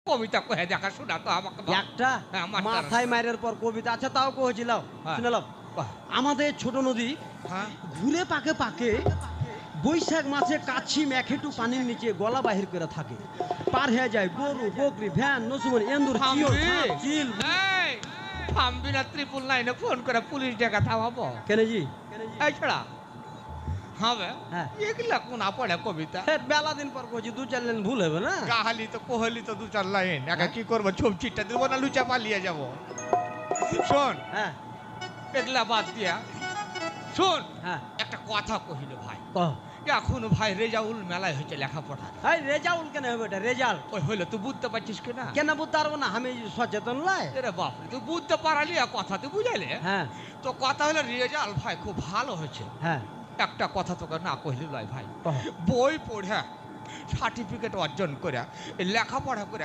কবিতা কহে দেখা শোনা তো আমাকে একটা মাথায় মারের পর কবিতা আছে তাও কহেছিলাম শুনলাম আমাদের ছোট নদী ঘুরে পাকে পাকে বৈশাখ মাসে কাছি মেখেটু পানির নিচে গলা বাহির করে থাকে পার হয়ে যায় গরু বকরি ভ্যান নসুমন এন্দুর চিল থামবি না ত্রিপুল লাইনে ফোন করে পুলিশ ডেকা থামাবো কেন জি এই ছড়া হবে এগুলা কোনা পড়ে কবিতা বেলা দিন পর কইছি দু চার লাইন ভুল হবে না গাহালি তো কোহলি তো দু চার লাইন একা কি করবো ছবচিটা দেবো না লুচা পালিয়ে যাবো শোন এগুলা বাদ দিয়া শোন একটা কথা কহিল ভাই এখন ভাই রেজাউল মেলায় হয়েছে লেখাপড়া রেজাউল কেন হবে এটা রেজাল্ট ওই হইলে তুই বুঝতে পারছিস কিনা কেন বুঝতে পারবো না আমি সচেতন লাই রে বাপরে তুই বুঝতে পারালি কথা তুই বুঝাইলে তো কথা হলো রেজাল্ট ভাই খুব ভালো হয়েছে একটা কথা তোকে না কহিলি লয় ভাই বই পড়ে সার্টিফিকেট অর্জন করে লেখাপড়া করে